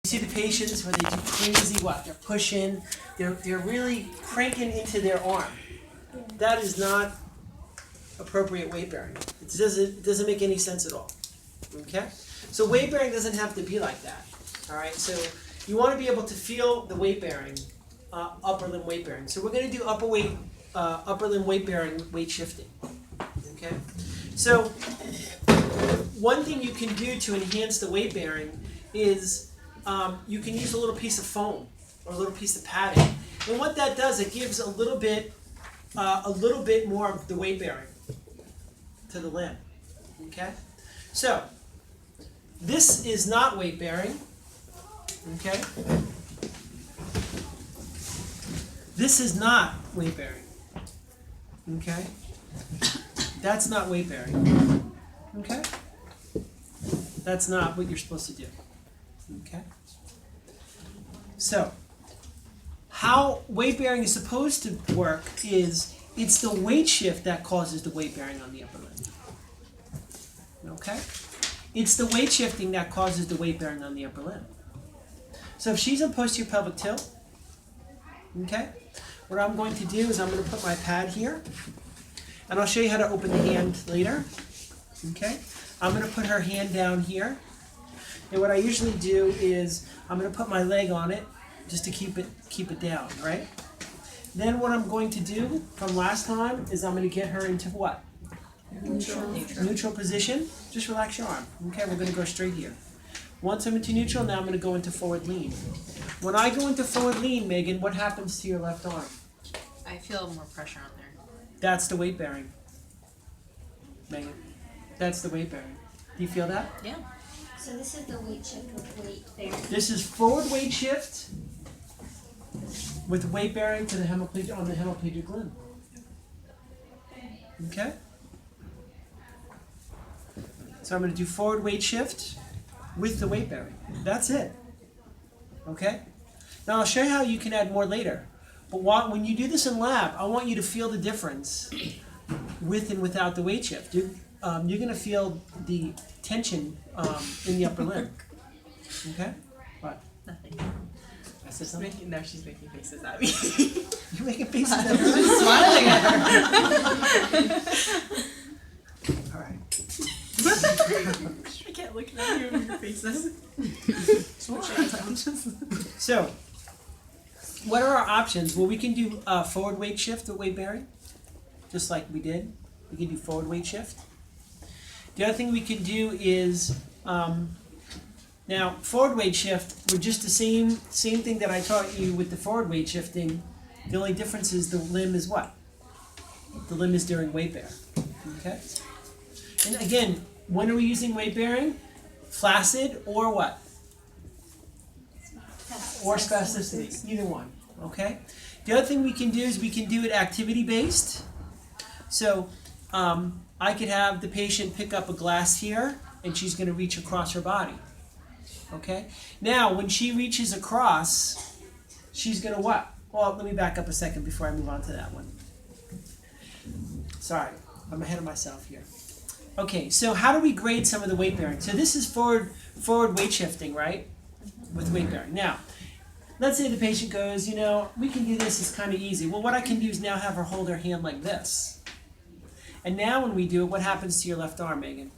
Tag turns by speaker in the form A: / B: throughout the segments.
A: You see the patients where they do crazy what? They're pushing, they're really cranking into their arm. That is not appropriate weight bearing. It doesn't make any sense at all. Okay? So weight bearing doesn't have to be like that. Alright, so you want to be able to feel the weight bearing, upper limb weight bearing. So we're going to do upper limb weight bearing, weight shifting. Okay? So one thing you can do to enhance the weight bearing is you can use a little piece of foam or a little piece of padding. And what that does, it gives a little bit more of the weight bearing to the limb. Okay? So this is not weight bearing. Okay? This is not weight bearing. Okay? That's not weight bearing. Okay? That's not what you're supposed to do. Okay? So, how weight bearing is supposed to work is it's the weight shift that causes the weight bearing on the upper limb. Okay? It's the weight shifting that causes the weight bearing on the upper limb. So if she's in posterior pelvic tilt, okay, what I'm going to do is I'm going to put my pad here, and I'll show you how to open the hand later. Okay? I'm going to put her hand down here. And what I usually do is I'm going to put my leg on it just to keep it down, right? Then what I'm going to do from last time is I'm going to get her into what? Neutral position. Just relax your arm. Okay, we're going to go straight here. Once I'm into neutral, now I'm going to go into forward lean. When I go into forward lean, Megan, what happens to your left arm?
B: I feel more pressure on there.
A: That's the weight bearing. Megan, that's the weight bearing. Do you feel that?
B: Yeah.
C: So this is the weight shift with weight bearing.
A: This is forward weight shift with weight bearing to the hemiplegic limb. Okay? So I'm going to do forward weight shift with the weight bearing. That's it. Okay? Now I'll show you how you can add more later. But when you do this in lab, I want you to feel the difference with and without the weight shift. You're going to feel the tension in the upper limb. Okay? What?
B: Nothing.
A: I said something?
B: No, she's making faces at me.
A: You're making faces at
B: I'm
A: me.
B: just smiling at her.
A: All right.
B: I can't look at you in your faces.
A: So, what are our options? Well, we can do forward weight shift with weight bearing, just like we did. We can do forward weight shift. The other thing we can do is, now forward weight shift, we're just the same thing that I taught you with the forward weight shifting. The only difference is the limb is what? The limb is during weight bear. Okay? And again, when are we using weight bearing? Flaccid or what? Or spasticity, either one. Okay? The other thing we can do is we can do it activity based. So I could have the patient pick up a glass here and she's going to reach across her body. Okay? Now, when she reaches across, she's going to what? Well, let me back up a second before I move on to that one. Sorry, I'm ahead of myself here. Okay, so how do we grade some of the weight bearing? So this is forward weight shifting, right? With weight bearing. Now, let's say the patient goes, we can do this, it's kind of easy. Well, what I can do is now have her hold her hand like this. And now when we do it, what happens to your left arm, Megan?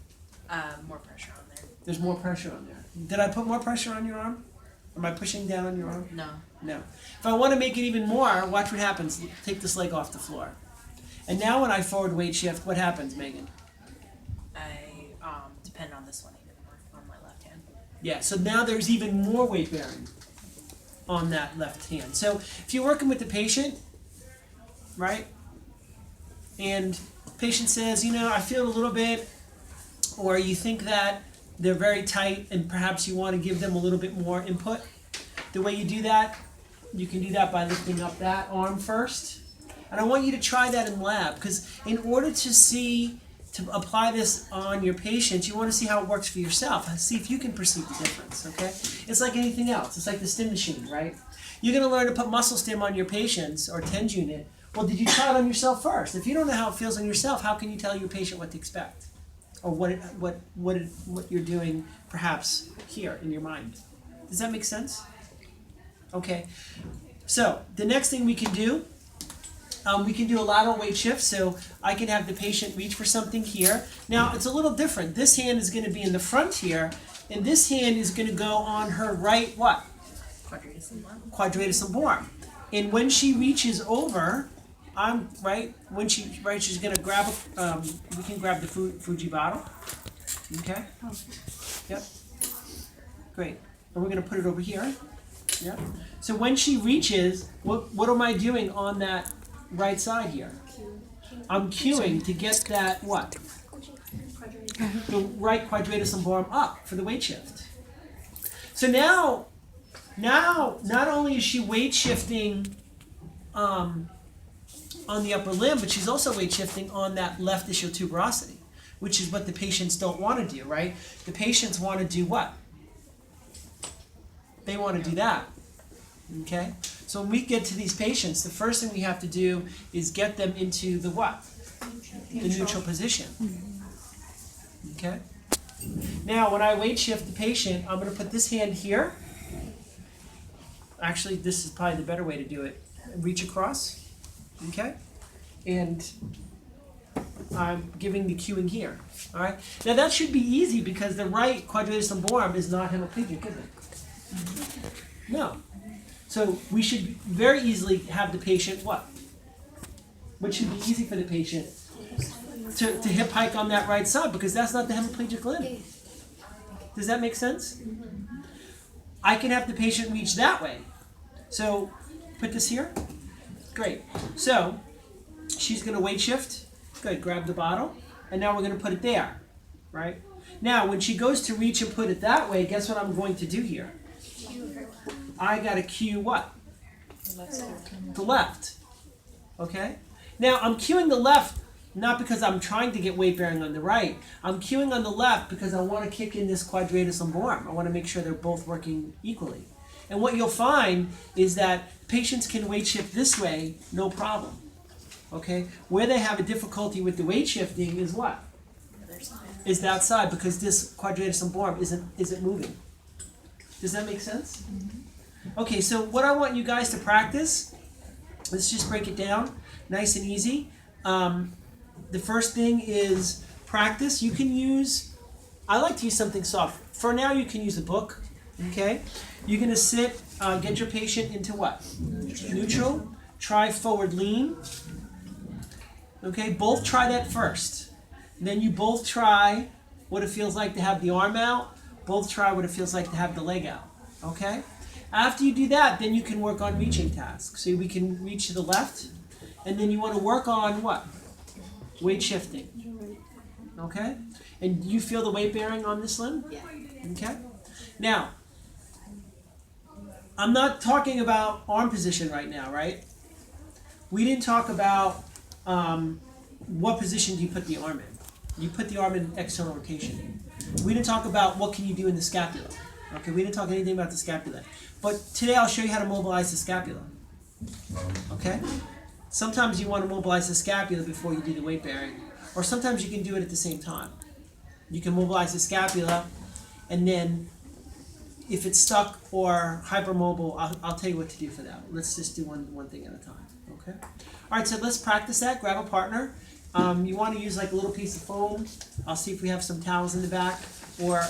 B: More pressure on there.
A: There's more pressure on there. Did I put more pressure on your arm? Am I pushing down on your arm?
B: No.
A: No. If I want to make it even more, watch what happens. Take this leg off the floor. And now when I forward weight shift, what happens, Megan?
B: I depend on this one even more, on my left hand.
A: Yeah, so now there's even more weight bearing on that left hand. So if you're working with the patient, right, and patient says, I feel a little bit, or you think that they're very tight and perhaps you want to give them a little bit more input, the way you do that, you can do that by lifting up that arm first. And I want you to try that in lab, because in order to apply this on your patients, you want to see how it works for yourself. See if you can perceive the difference, okay? It's like anything else. It's like the stim machine, right? You're going to learn to put muscle stim on your patients or TENS unit. Well, did you try it on yourself first? If you don't know how it feels on yourself, how can you tell your patient what to expect? Or what you're doing perhaps here in your mind? Does that make sense? Okay. So the next thing we can do a lateral weight shift. So I can have the patient reach for something here. Now it's a little different. This hand is going to be in the front here, and this hand is going to go on her right what?
B: Quadratus lumborum.
A: Quadratus lumborum. And when she reaches over, she's going to grab we can grab the Fuji bottle. Okay. Yep. Great. And we're going to put it over here. Yep. So when she reaches, what am I doing on that right side here? I'm cueing to get that what? The right quadratus lumborum up for the weight shift. So now not only is she weight shifting on the upper limb, but she's also weight shifting on that left ischial tuberosity, which is what the patients don't want to do, right? The patients want to do what? They want to do that. Okay? So when we get to these patients, the first thing we have to do is get them into the what? The neutral position. Okay? Now, when I weight shift the patient, I'm going to put this hand here. Actually, this is probably the better way to do it. Reach across. Okay? And I'm giving the cueing here. All right? Now, that should be easy because the right quadratus lumborum is not hemiplegic, is it? No. So we should very easily have the patient what? What should be easy for the patient? To hip hike on that right side because that's not the hemiplegic limb. Does that make sense? I can have the patient reach that way. So put this here. Great. So she's going to weight shift. Good. Grab the bottle. And now we're going to put it there. Right? Now when she goes to reach and put it that way, guess what I'm going to do here? I got to cue what? The left. Okay? Now I'm cueing the left not because I'm trying to get weight bearing on the right. I'm cueing on the left because I want to kick in this quadratus lumborum. I want to make sure they're both working equally. And what you'll find is that patients can weight shift this way, no problem. Okay? Where they have a difficulty with the weight shifting is what? Is that side because this quadratus lumborum isn't moving. Does that make sense? Okay, so what I want you guys to practice, let's just break it down, nice and easy. The first thing is practice. You can use, I like to use something soft. For now, you can use a book, okay? You're going to sit, get your patient into what? Neutral. Try forward lean. Okay, both try that first. Then you both try what it feels like to have the arm out. Both try what it feels like to have the leg out, okay? After you do that, then you can work on reaching tasks. So we can reach to the left, and then you want to work on what? Weight shifting, okay? And you feel the weight bearing on this limb?
C: Yeah.
A: Okay? Now, I'm not talking about arm position right now, right? We didn't talk about what position do you put the arm in. You put the arm in external rotation. We didn't talk about what can you do in the scapula. Okay, we didn't talk anything about the scapula. But today I'll show you how to mobilize the scapula. Okay? Sometimes you want to mobilize the scapula before you do the weight bearing. Or sometimes you can do it at the same time. You can mobilize the scapula, and then if it's stuck or hypermobile, I'll tell you what to do for that. Let's just do one thing at a time. Okay? Alright, so let's practice that. Grab a partner. You want to use like a little piece of foam. I'll see if we have some towels in the back. Or